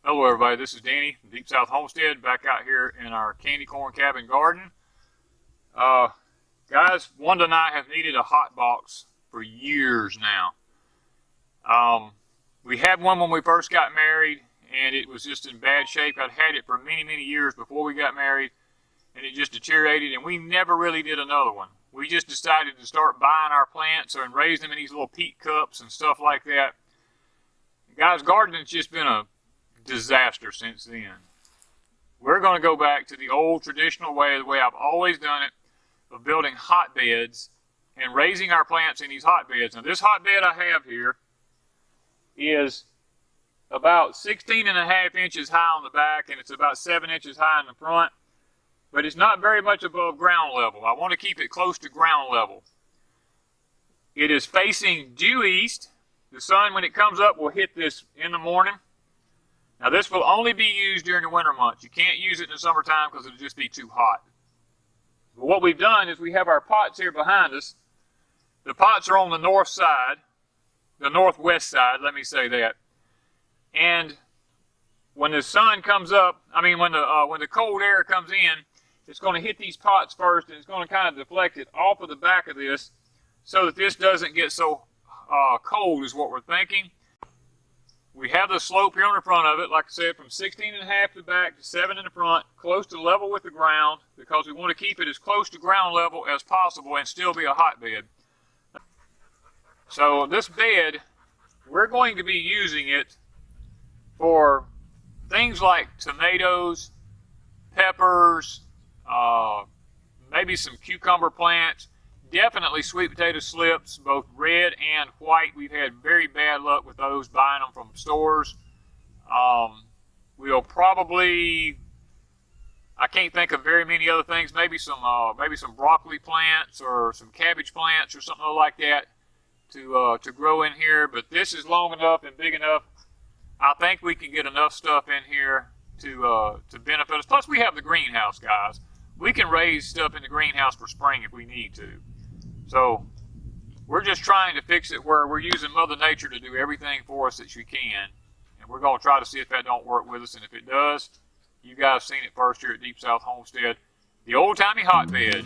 Hello everybody, this is Danny from Deep South Homestead, back out here in our candy corn cabin garden. Uh, Guys, Wanda and I have needed a hot box for years now. We had one when we first got married, and it was just in bad shape. I'd had it for many years before we got married, and it just deteriorated, and we never really did another one. We just decided to start buying our plants and raise them in these little peat cups and stuff like that. Guys, gardening's just been a disaster since then. We're going to go back to the old traditional way, the way I've always done it, of building hotbeds and raising our plants in these hotbeds. Now, this hotbed I have here is about 16.5 inches high on the back, and it's about 7 inches high in the front, but it's not very much above ground level. I want to keep it close to ground level. It is facing due east. The sun, when it comes up, will hit this in the morning. Now, this will only be used during the winter months. You can't use it in the summertime because it'll just be too hot. But what we've done is we have our pots here behind us. The pots are on the north side, the northwest side, let me say that. And when the sun comes up, when the cold air comes in, it's going to hit these pots first, and it's going to kind of deflect it off of the back of this so that this doesn't get so cold is what we're thinking. We have the slope here on the front of it, like I said, from 16.5 to the back to 7 in the front, close to level with the ground, because we want to keep it as close to ground level as possible and still be a hotbed. So this bed, we're going to be using it for things like tomatoes, peppers, maybe some cucumber plants, definitely sweet potato slips, both red and white. We've had very bad luck with those, buying them from stores. We'll probably, I can't think of very many other things, maybe some broccoli plants or some cabbage plants or something like that to grow in here. But this is long enough and big enough. I think we can get enough stuff in here to benefit us. Plus, we have the greenhouse, guys. We can raise stuff in the greenhouse for spring if we need to. So we're just trying to fix it where we're using Mother Nature to do everything for us that she can. And we're going to try to see if that don't work with us. And if it does, you guys have seen it first here at Deep South Homestead. The old-timey hotbed.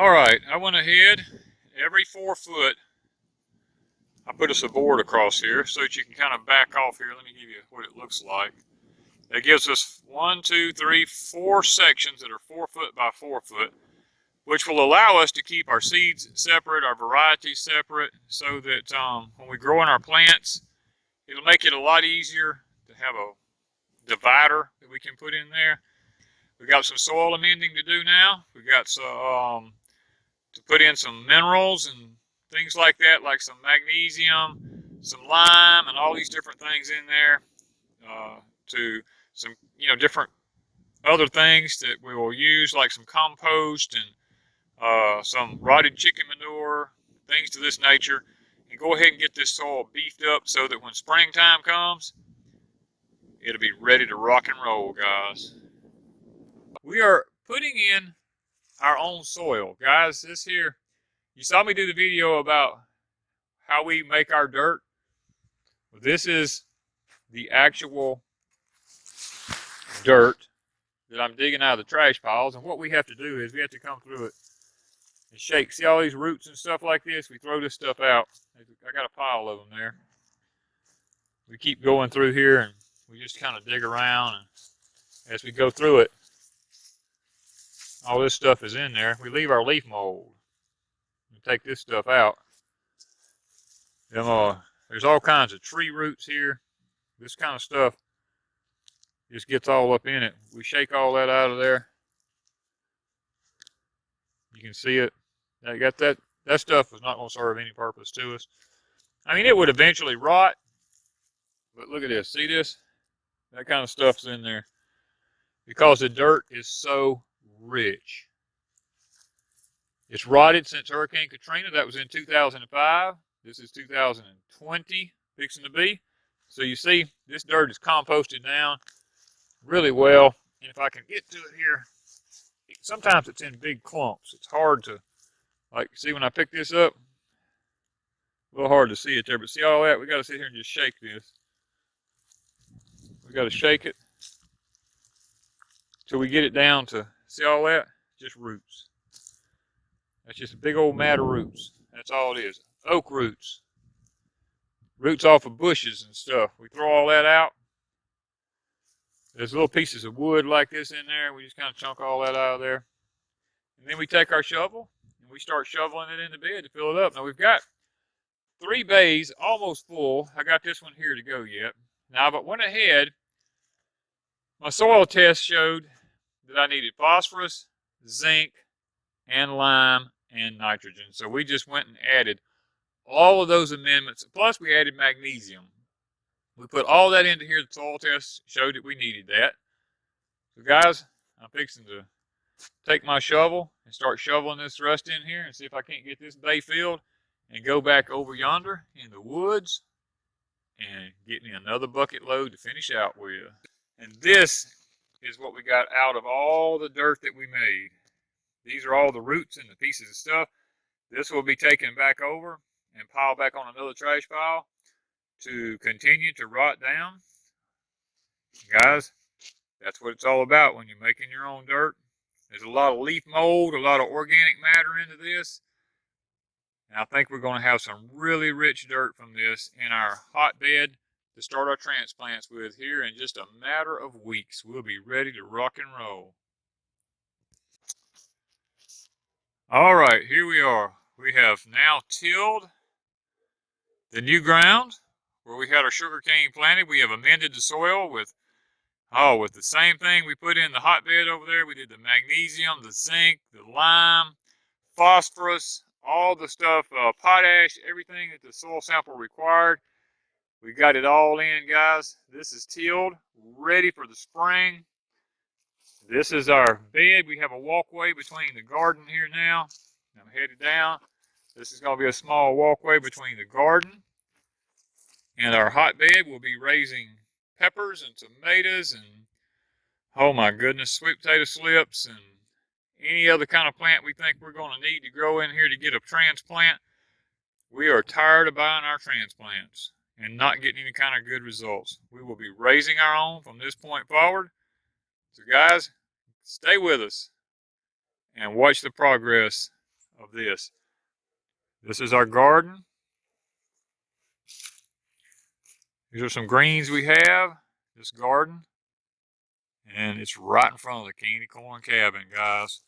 Alright, I went ahead, every 4 foot, I put us a board across here so that you can kind of back off here. Let me give you what it looks like. That gives us 1, 2, 3, 4 sections that are 4 foot by 4 foot, which will allow us to keep our seeds separate, our varieties separate, so that when we grow in our plants, it'll make it a lot easier to have a divider that we can put in there. We got some soil amending to do now. We got some to put in some minerals and things like that, like some magnesium, some lime, and all these different things in there. To some, different other things that we will use, like some compost and some rotted chicken manure, things to this nature, and go ahead and get this soil beefed up so that when springtime comes, it'll be ready to rock and roll, guys. We are putting in our own soil, guys. This here, you saw me do the video about how we make our dirt. This is the actual dirt that I'm digging out of the trash piles, and what we have to do is we have to come through it and shake. See all these roots and stuff like this? We throw this stuff out. I got a pile of them there. We keep going through here, and we just kind of dig around, and as we go through it, all this stuff is in there. We leave our leaf mold and take this stuff out. There's all kinds of tree roots here. This kind of stuff just gets all up in it. We shake all that out of there. You can see it. I got that stuff was not going to serve any purpose to us. I mean, it would eventually rot, but look at this. See this? That kind of stuff's in there because the dirt is so rich. It's rotted since Hurricane Katrina. That was in 2005. This is 2020, fixing to be. So you see, this dirt is composted down really well. And if I can get to it here, sometimes it's in big clumps. It's hard to, see when I pick this up, a little hard to see it there. But see all that? We got to sit here and just shake this. We got to shake it till we get it down to, see all that? Just roots. That's just a big old mat of roots. That's all it is. Oak roots. Roots off of bushes and stuff. We throw all that out. There's little pieces of wood like this in there. We just kind of chunk all that out of there. And then we take our shovel and we start shoveling it in the bed to fill it up. Now we've got 3 bays almost full. I got this one here to go yet. Now I went ahead. My soil test showed that I needed phosphorus, zinc, and lime, and nitrogen. So we just went and added all of those amendments. Plus we added magnesium. We put all that into here. The soil test showed that we needed that. So guys, I'm fixing to take my shovel and start shoveling this rust in here and see if I can't get this bay filled and go back over yonder in the woods and get me another bucket load to finish out with. And this is what we got out of all the dirt that we made. These are all the roots and the pieces of stuff. This will be taken back over and piled back on another trash pile to continue to rot down. Guys, that's what it's all about when you're making your own dirt. There's a lot of leaf mold, a lot of organic matter into this. And I think we're going to have some really rich dirt from this in our hotbed to start our transplants with here in just a matter of weeks. We'll be ready to rock and roll. All right, here we are. We have now tilled the new ground where we had our sugarcane planted. We have amended the soil with the same thing we put in the hotbed over there. We did the magnesium, the zinc, the lime, phosphorus, all the stuff, potash, everything that the soil sample required. We got it all in, guys. This is tilled, ready for the spring. This is our bed. We have a walkway between the garden here now. I'm headed down. This is going to be a small walkway between the garden and our hotbed. We'll be raising peppers and tomatoes and, oh my goodness, sweet potato slips and any other kind of plant we think we're going to need to grow in here to get a transplant. We are tired of buying our transplants and not getting any kind of good results. We will be raising our own from this point forward. So guys, stay with us and watch the progress of this. This is our garden. These are some greens we have, this garden. And it's right in front of the candy corn cabin, guys.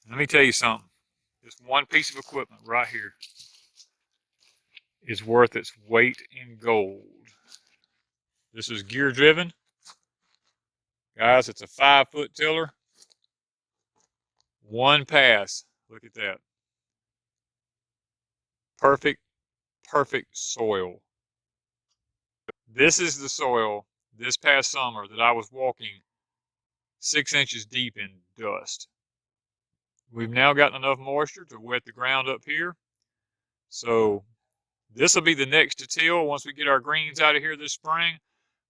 Let me tell you something. This one piece of equipment right here is worth its weight in gold. This is gear driven. Guys, it's a 5-foot tiller. One pass. Look at that. Perfect, perfect soil. This is the soil this past summer that I was walking 6 inches deep in dust. We've now gotten enough moisture to wet the ground up here. So this will be the next to till once we get our greens out of here this spring.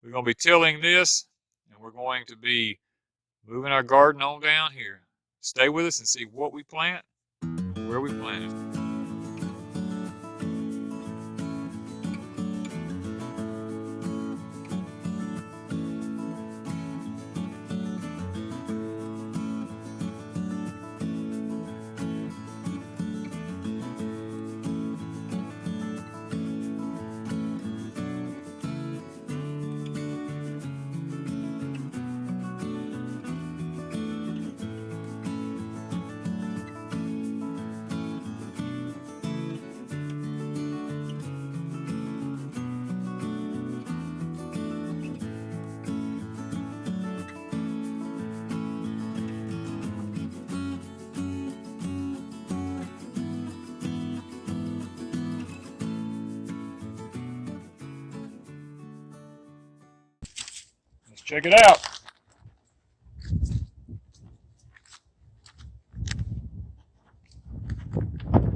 We're going to be tilling this, and we're going to be moving our garden on down here. Stay with us and see what we plant, where we plant it. Let's check it out.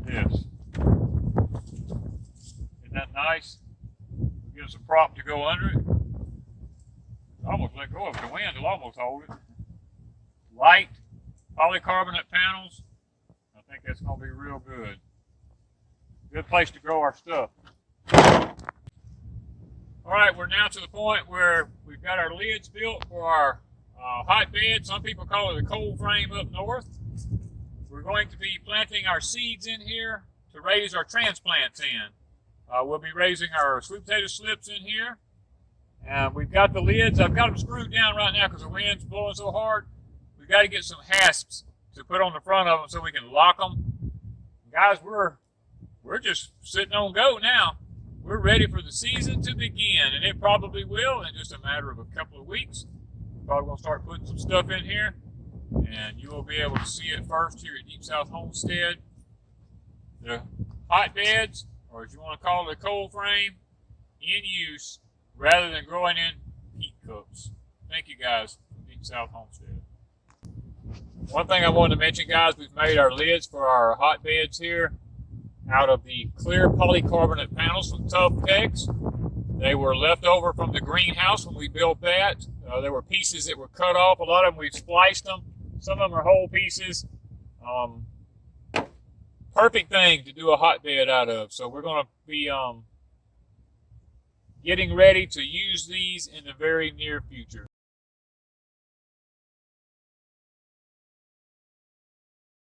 Yes. Isn't that nice? Give us a prop to go under it. I almost let go of it. The wind will almost hold it. Light polycarbonate panels. I think that's going to be real good. Good place to grow our stuff. All right, we're now to the point where we've got our lids built for our hotbed. Some people call it a cold frame up north. We're going to be planting our seeds in here to raise our transplants in. We'll be raising our sweet potato slips in here. And we've got the lids. I've got them screwed down right now because the wind's blowing so hard. We've got to get some hasps to put on the front of them so we can lock them. Guys, we're just sitting on go now. We're ready for the season to begin, and it probably will in just a matter of a couple of weeks. We're probably going to start putting some stuff in here, and you will be able to see it first here at Deep South Homestead. The hotbeds, or as you want to call it, a cold frame, in use rather than growing in heat cups. Thank you guys from Deep South Homestead. One thing I wanted to mention, guys, we've made our lids for our hotbeds here out of the clear polycarbonate panels from Tough Tex. They were left over from the greenhouse when we built that. There were pieces that were cut off. A lot of them we've spliced them. Some of them are whole pieces. Perfect thing to do a hotbed out of. So we're going to be getting ready to use these in the very near future.